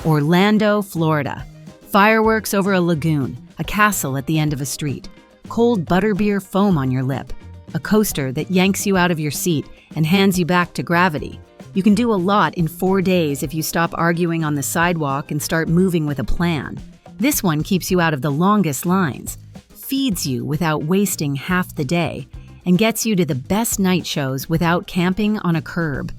Orlando, Florida. Fireworks over a lagoon, a castle at the end of a street, cold butterbeer foam on your lip, a coaster that yanks you out of your seat and hands you back to gravity. You can do a lot in 4 days if you stop arguing on the sidewalk and start moving with a plan. This one keeps you out of the longest lines, feeds you without wasting half the day, and gets you to the best night shows without camping on a curb.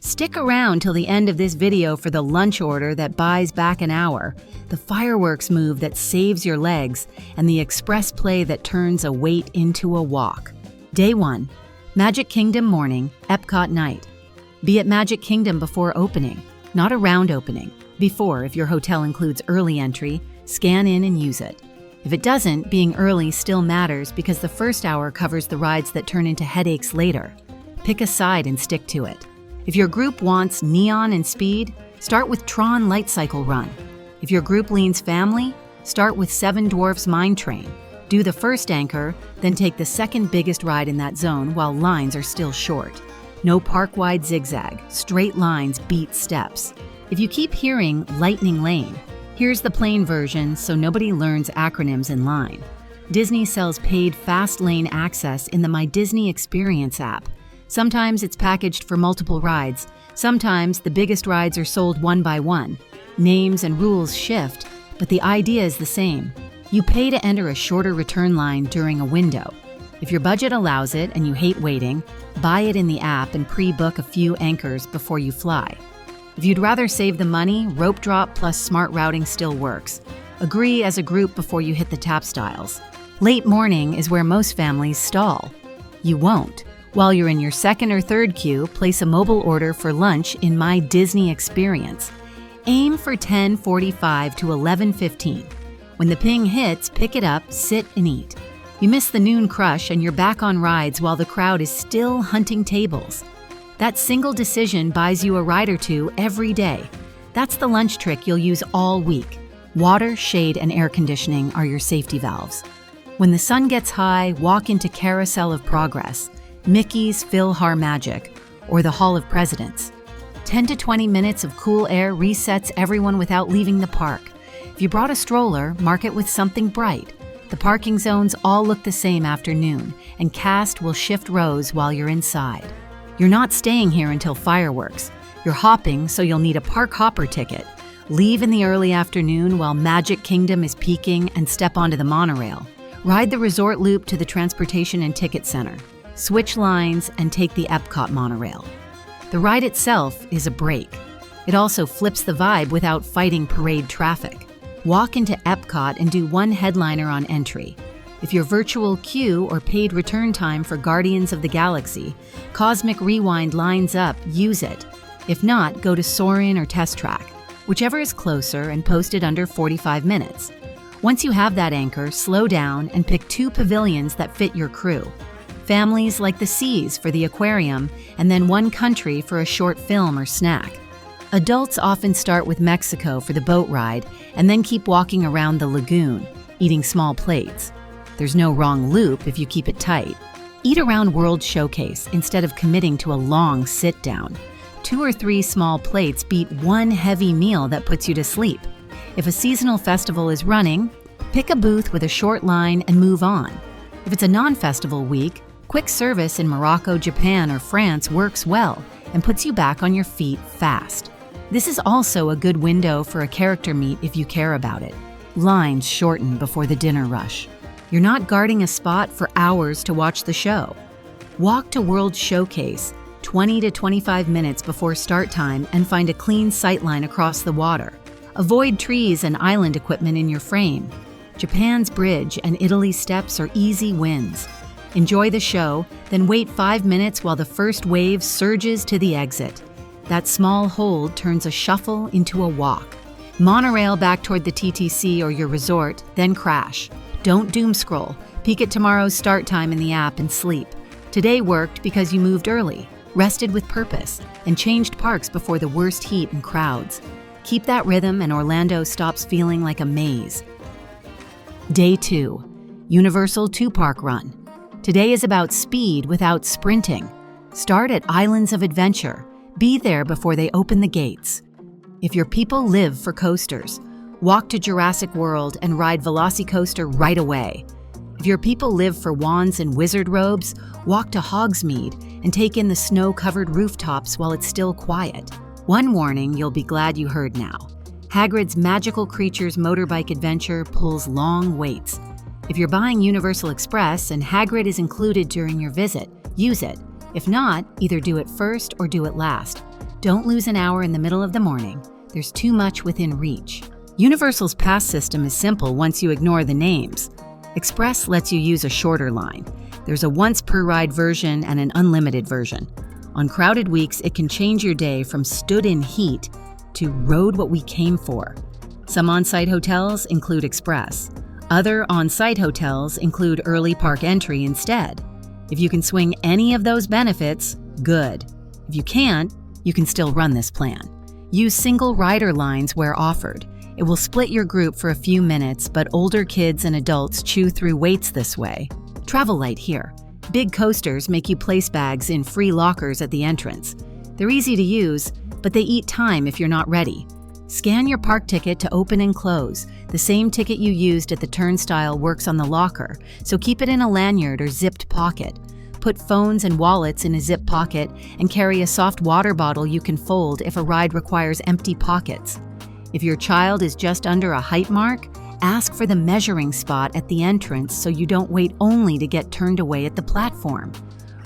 Stick around till the end of this video for the lunch order that buys back an hour, the fireworks move that saves your legs, and the express play that turns a wait into a walk. Day 1. Magic Kingdom morning, EPCOT night. Be at Magic Kingdom before opening, not around opening. Before, if your hotel includes early entry, scan in and use it. If it doesn't, being early still matters because the first hour covers the rides that turn into headaches later. Pick a side and stick to it. If your group wants neon and speed, start with Tron Light Cycle Run. If your group leans family, start with Seven Dwarfs Mine Train. Do the first anchor, then take the second biggest ride in that zone while lines are still short. No park-wide zigzag, straight lines beat steps. If you keep hearing Lightning Lane, here's the plain version so nobody learns acronyms in line. Disney sells paid fast lane access in the My Disney Experience app. Sometimes it's packaged for multiple rides. Sometimes the biggest rides are sold one by one. Names and rules shift, but the idea is the same. You pay to enter a shorter return line during a window. If your budget allows it and you hate waiting, buy it in the app and pre-book a few anchors before you fly. If you'd rather save the money, rope drop plus smart routing still works. Agree as a group before you hit the tap styles. Late morning is where most families stall. You won't. While you're in your second or third queue, place a mobile order for lunch in My Disney Experience. Aim for 10:45 to 11:15. When the ping hits, pick it up, sit, and eat. You miss the noon crush and you're back on rides while the crowd is still hunting tables. That single decision buys you a ride or two every day. That's the lunch trick you'll use all week. Water, shade, and air conditioning are your safety valves. When the sun gets high, walk into Carousel of Progress, Mickey's PhilharMagic, or the Hall of Presidents. 10 to 20 minutes of cool air resets everyone without leaving the park. If you brought a stroller, mark it with something bright. The parking zones all look the same after noon, and cast will shift rows while you're inside. You're not staying here until fireworks. You're hopping, so you'll need a park hopper ticket. Leave in the early afternoon while Magic Kingdom is peaking and step onto the monorail. Ride the resort loop to the Transportation and Ticket Center. Switch lines and take the EPCOT monorail. The ride itself is a break. It also flips the vibe without fighting parade traffic. Walk into EPCOT and do one headliner on entry. If your virtual queue or paid return time for Guardians of the Galaxy, Cosmic Rewind lines up, use it. If not, go to Soarin' or Test Track, whichever is closer and post it under 45 minutes. Once you have that anchor, slow down and pick 2 pavilions that fit your crew. Families like the Seas for the aquarium, and then one country for a short film or snack. Adults often start with Mexico for the boat ride and then keep walking around the lagoon, eating small plates. There's no wrong loop if you keep it tight. Eat around World Showcase instead of committing to a long sit-down. 2 or 3 small plates beat one heavy meal that puts you to sleep. If a seasonal festival is running, pick a booth with a short line and move on. If it's a non-festival week, quick service in Morocco, Japan, or France works well and puts you back on your feet fast. This is also a good window for a character meet if you care about it. Lines shorten before the dinner rush. You're not guarding a spot for hours to watch the show. Walk to World Showcase 20 to 25 minutes before start time and find a clean sightline across the water. Avoid trees and island equipment in your frame. Japan's bridge and Italy's steps are easy wins. Enjoy the show, then wait 5 minutes while the first wave surges to the exit. That small hold turns a shuffle into a walk. Monorail back toward the TTC or your resort, then crash. Don't doom scroll. Peek at tomorrow's start time in the app and sleep. Today worked because you moved early, rested with purpose, and changed parks before the worst heat and crowds. Keep that rhythm and Orlando stops feeling like a maze. Day 2. Universal 2-Park Run. Today is about speed without sprinting. Start at Islands of Adventure. Be there before they open the gates. If your people live for coasters, walk to Jurassic World and ride Velocicoaster right away. If your people live for wands and wizard robes, walk to Hogsmeade and take in the snow-covered rooftops while it's still quiet. One warning you'll be glad you heard now. Hagrid's Magical Creatures motorbike adventure pulls long waits. If you're buying Universal Express and Hagrid is included during your visit, use it. If not, either do it first or do it last. Don't lose an hour in the middle of the morning. There's too much within reach. Universal's pass system is simple once you ignore the names. Express lets you use a shorter line. There's a once-per-ride version and an unlimited version. On crowded weeks, it can change your day from stood-in heat to rode what we came for. Some on-site hotels include Express. Other on-site hotels include early park entry instead. If you can swing any of those benefits, good. If you can't, you can still run this plan. Use single rider lines where offered. It will split your group for a few minutes, but older kids and adults chew through waits this way. Travel light here. Big coasters make you place bags in free lockers at the entrance. They're easy to use, but they eat time if you're not ready. Scan your park ticket to open and close. The same ticket you used at the turnstile works on the locker, so keep it in a lanyard or zipped pocket. Put phones and wallets in a zip pocket and carry a soft water bottle you can fold if a ride requires empty pockets. If your child is just under a height mark, ask for the measuring spot at the entrance so you don't wait only to get turned away at the platform.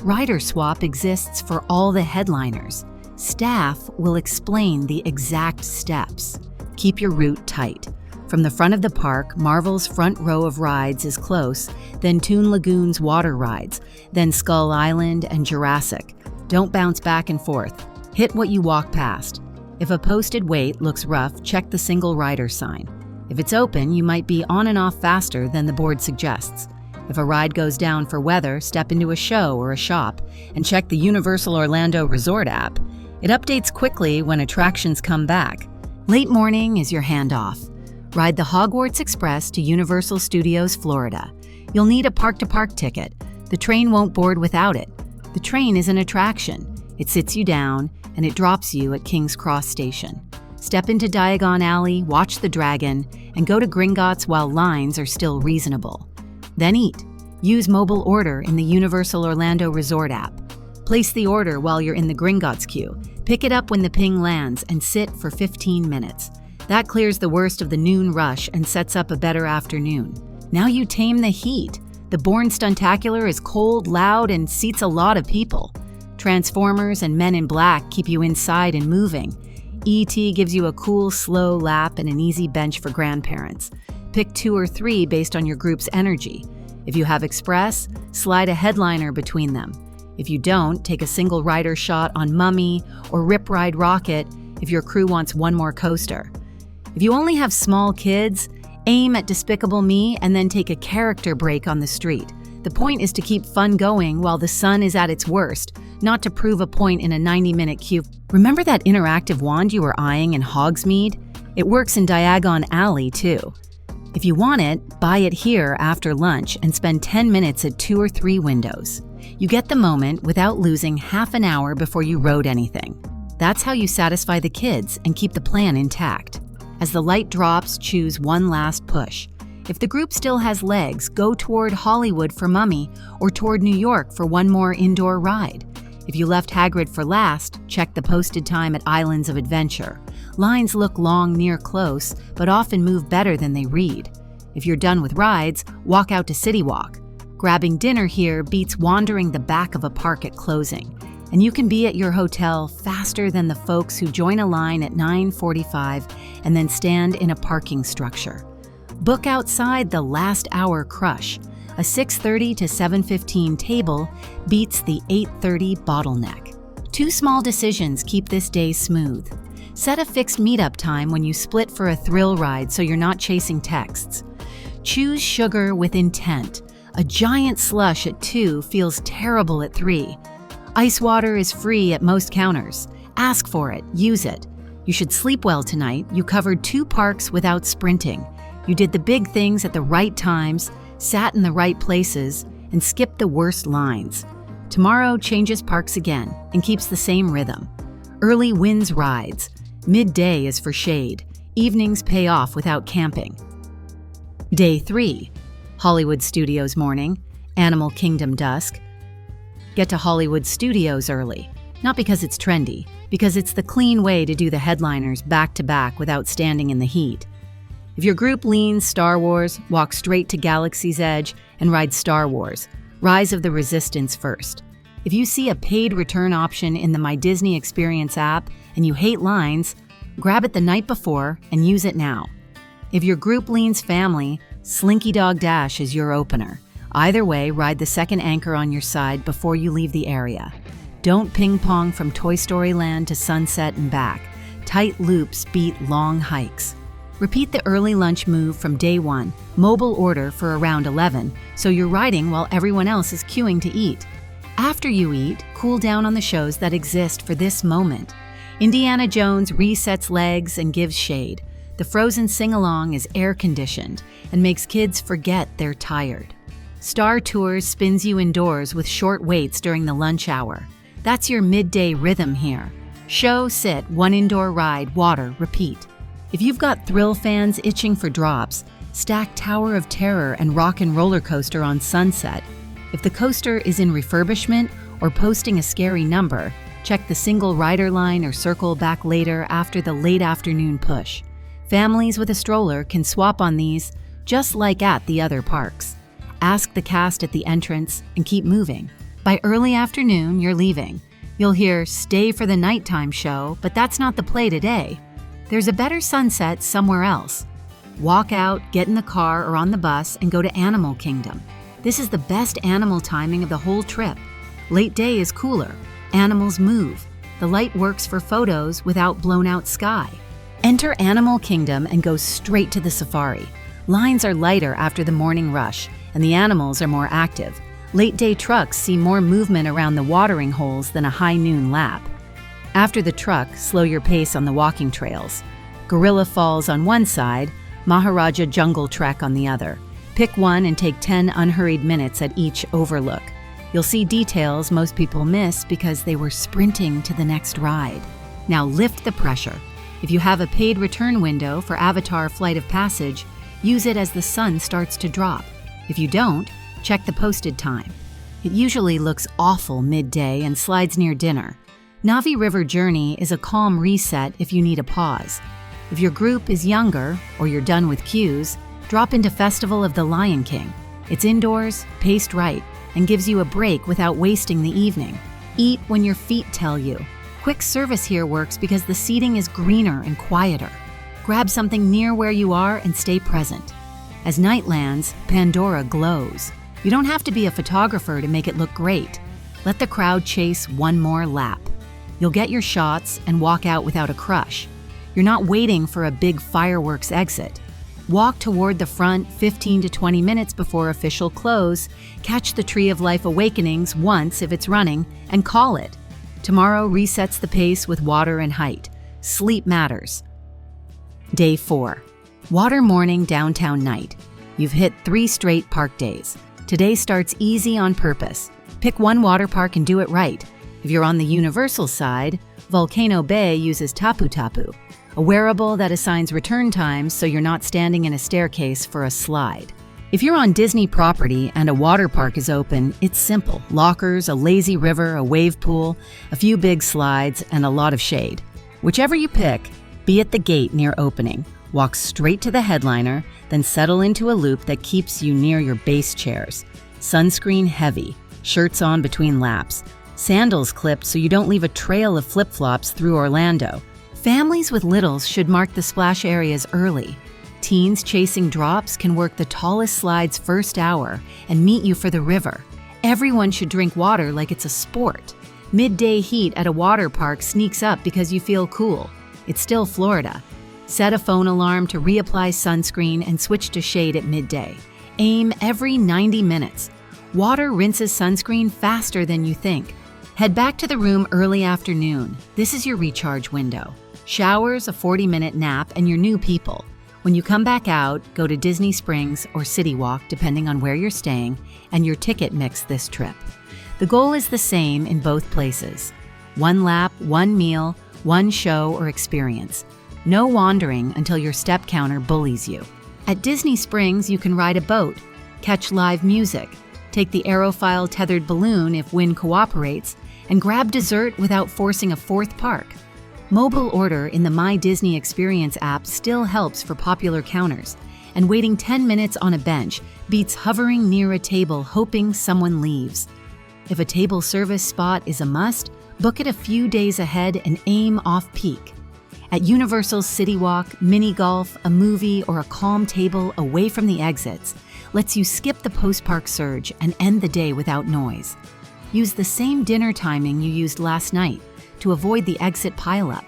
Rider swap exists for all the headliners. Staff will explain the exact steps. Keep your route tight. From the front of the park, Marvel's front row of rides is close, then Toon Lagoon's water rides, then Skull Island and Jurassic. Don't bounce back and forth. Hit what you walk past. If a posted wait looks rough, check the single rider sign. If it's open, you might be on and off faster than the board suggests. If a ride goes down for weather, step into a show or a shop and check the Universal Orlando Resort app. It updates quickly when attractions come back. Late morning is your handoff. Ride the Hogwarts Express to Universal Studios, Florida. You'll need a park-to-park ticket. The train won't board without it. The train is an attraction. It sits you down, and it drops you at King's Cross Station. Step into Diagon Alley, watch the dragon, and go to Gringotts while lines are still reasonable. Then eat. Use mobile order in the Universal Orlando Resort app. Place the order while you're in the Gringotts queue. Pick it up when the ping lands and sit for 15 minutes. That clears the worst of the noon rush and sets up a better afternoon. Now you tame the heat. The Bourne Stuntacular is cold, loud, and seats a lot of people. Transformers and Men in Black keep you inside and moving. E.T. gives you a cool, slow lap and an easy bench for grandparents. Pick 2 or 3 based on your group's energy. If you have Express, slide a headliner between them. If you don't, take a single rider shot on Mummy or Rip Ride Rocket if your crew wants one more coaster. If you only have small kids, aim at Despicable Me and then take a character break on the street. The point is to keep fun going while the sun is at its worst, not to prove a point in a 90-minute queue. Remember that interactive wand you were eyeing in Hogsmeade? It works in Diagon Alley, too. If you want it, buy it here after lunch and spend 10 minutes at 2 or 3 windows. You get the moment without losing half an hour before you rode anything. That's how you satisfy the kids and keep the plan intact. As the light drops, choose one last push. If the group still has legs, go toward Hollywood for Mummy or toward New York for one more indoor ride. If you left Hagrid for last, check the posted time at Islands of Adventure. Lines look long near close, but often move better than they read. If you're done with rides, walk out to CityWalk. Grabbing dinner here beats wandering the back of a park at closing. And you can be at your hotel faster than the folks who join a line at 9:45 and then stand in a parking structure. Book outside the last hour crush. A 6:30 to 7:15 table beats the 8:30 bottleneck. 2 small decisions keep this day smooth. Set a fixed meetup time when you split for a thrill ride so you're not chasing texts. Choose sugar with intent. A giant slush at 2 feels terrible at 3. Ice water is free at most counters. Ask for it, use it. You should sleep well tonight. You covered 2 parks without sprinting. You did the big things at the right times, sat in the right places, and skipped the worst lines. Tomorrow changes parks again and keeps the same rhythm. Early wins rides. Midday is for shade. Evenings pay off without camping. Day 3. Hollywood Studios morning, Animal Kingdom dusk. Get to Hollywood Studios early. Not because it's trendy, because it's the clean way to do the headliners back-to-back without standing in the heat. If your group leans Star Wars, walk straight to Galaxy's Edge and ride Star Wars, Rise of the Resistance first. If you see a paid return option in the My Disney Experience app and you hate lines, grab it the night before and use it now. If your group leans family, Slinky Dog Dash is your opener. Either way, ride the second anchor on your side before you leave the area. Don't ping-pong from Toy Story Land to Sunset and back. Tight loops beat long hikes. Repeat the early lunch move from day 1, mobile order for around 11, so you're riding while everyone else is queuing to eat. After you eat, cool down on the shows that exist for this moment. Indiana Jones resets legs and gives shade. The Frozen sing-along is air-conditioned and makes kids forget they're tired. Star Tours spins you indoors with short waits during the lunch hour. That's your midday rhythm here. Show, sit, one indoor ride, water, repeat. If you've got thrill fans itching for drops, stack Tower of Terror and Rock and Roller Coaster on Sunset. If the coaster is in refurbishment or posting a scary number, check the single rider line or circle back later after the late afternoon push. Families with a stroller can swap on these, just like at the other parks. Ask the cast at the entrance and keep moving. By early afternoon, you're leaving. You'll hear, "Stay for the nighttime show," but that's not the play today. There's a better sunset somewhere else. Walk out, get in the car or on the bus, and go to Animal Kingdom. This is the best animal timing of the whole trip. Late day is cooler. Animals move. The light works for photos without blown-out sky. Enter Animal Kingdom and go straight to the safari. Lines are lighter after the morning rush, and the animals are more active. Late-day trucks see more movement around the watering holes than a high-noon lap. After the truck, slow your pace on the walking trails. Gorilla Falls on one side, Maharaja Jungle Trek on the other. Pick one and take 10 unhurried minutes at each overlook. You'll see details most people miss because they were sprinting to the next ride. Now lift the pressure. If you have a paid return window for Avatar Flight of Passage, use it as the sun starts to drop. If you don't, check the posted time. It usually looks awful midday and slides near dinner. Navi River Journey is a calm reset if you need a pause. If your group is younger or you're done with queues, drop into Festival of the Lion King. It's indoors, paced right, and gives you a break without wasting the evening. Eat when your feet tell you. Quick service here works because the seating is greener and quieter. Grab something near where you are and stay present. As night lands, Pandora glows. You don't have to be a photographer to make it look great. Let the crowd chase one more lap. You'll get your shots and walk out without a crush. You're not waiting for a big fireworks exit. Walk toward the front 15 to 20 minutes before official close, catch the Tree of Life Awakenings once if it's running, and call it. Tomorrow resets the pace with water and height. Sleep matters. Day 4. Water morning, downtown night. You've hit 3 straight park days. Today starts easy on purpose. Pick one water park and do it right. If you're on the Universal side, Volcano Bay uses Tapu Tapu, a wearable that assigns return times so you're not standing in a staircase for a slide. If you're on Disney property and a water park is open, it's simple. Lockers, a lazy river, a wave pool, a few big slides, and a lot of shade. Whichever you pick, be at the gate near opening. Walk straight to the headliner, then settle into a loop that keeps you near your base chairs. Sunscreen heavy, shirts on between laps. Sandals clipped so you don't leave a trail of flip-flops through Orlando. Families with littles should mark the splash areas early. Teens chasing drops can work the tallest slides first hour and meet you for the river. Everyone should drink water like it's a sport. Midday heat at a water park sneaks up because you feel cool. It's still Florida. Set a phone alarm to reapply sunscreen and switch to shade at midday. Aim every 90 minutes. Water rinses sunscreen faster than you think. Head back to the room early afternoon. This is your recharge window. Showers, a 40-minute nap, and your new people. When you come back out, go to Disney Springs or CityWalk, depending on where you're staying, and your ticket mix this trip. The goal is the same in both places. One lap, one meal, one show or experience. No wandering until your step counter bullies you. At Disney Springs, you can ride a boat, catch live music, take the aerofoil tethered balloon if wind cooperates, and grab dessert without forcing a fourth park. Mobile order in the My Disney Experience app still helps for popular counters, and waiting 10 minutes on a bench beats hovering near a table hoping someone leaves. If a table service spot is a must, book it a few days ahead and aim off-peak. At Universal's CityWalk, mini golf, a movie, or a calm table away from the exits lets you skip the post-park surge and end the day without noise. Use the same dinner timing you used last night to avoid the exit pileup.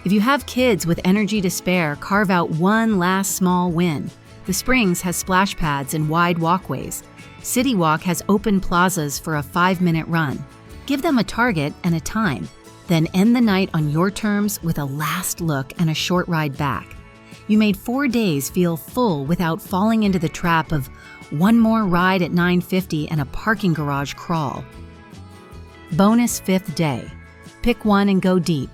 If you have kids with energy to spare, carve out one last small win. The Springs has splash pads and wide walkways. CityWalk has open plazas for a 5-minute run. Give them a target and a time, then end the night on your terms with a last look and a short ride back. You made 4 days feel full without falling into the trap of one more ride at 9:50 and a parking garage crawl. Bonus 5th day. Pick one and go deep.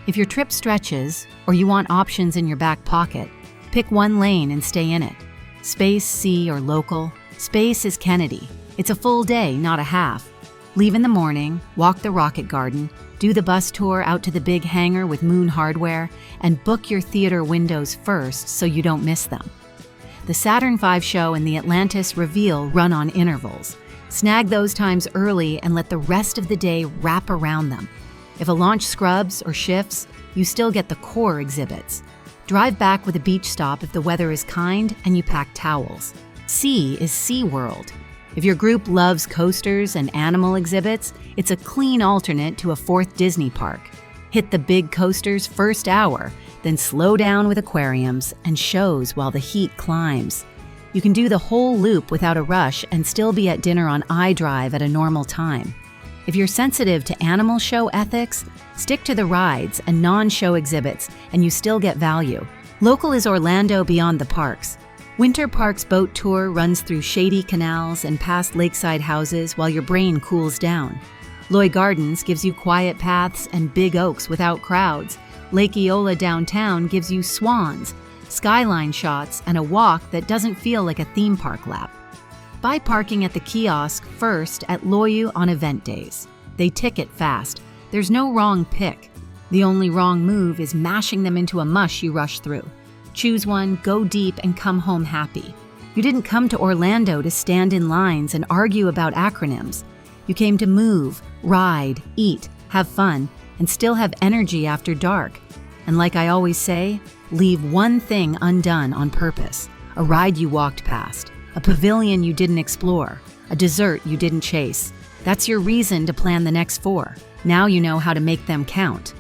If your trip stretches, or you want options in your back pocket, pick one lane and stay in it. Space, sea, or local. Space is Kennedy. It's a full day, not a half. Leave in the morning, walk the Rocket Garden, do the bus tour out to the big hangar with Moon Hardware, and book your theater windows first so you don't miss them. The Saturn V show and the Atlantis reveal run on intervals. Snag those times early and let the rest of the day wrap around them. If a launch scrubs or shifts, you still get the core exhibits. Drive back with a beach stop if the weather is kind and you pack towels. Sea is SeaWorld. If your group loves coasters and animal exhibits, it's a clean alternate to a 4th Disney park. Hit the big coasters first hour, then slow down with aquariums and shows while the heat climbs. You can do the whole loop without a rush and still be at dinner on iDrive at a normal time. If you're sensitive to animal show ethics, stick to the rides and non-show exhibits and you still get value. Local is Orlando beyond the parks. Winter Park's boat tour runs through shady canals and past lakeside houses while your brain cools down. Loy Gardens gives you quiet paths and big oaks without crowds. Lake Eola downtown gives you swans, skyline shots, and a walk that doesn't feel like a theme park lap. Buy parking at the kiosk first at Loyu on event days. They ticket fast. There's no wrong pick. The only wrong move is mashing them into a mush you rush through. Choose one, go deep, and come home happy. You didn't come to Orlando to stand in lines and argue about acronyms. You came to move, ride, eat, have fun, and still have energy after dark. And like I always say, leave one thing undone on purpose. A ride you walked past, a pavilion you didn't explore, a dessert you didn't chase. That's your reason to plan the next 4. Now you know how to make them count.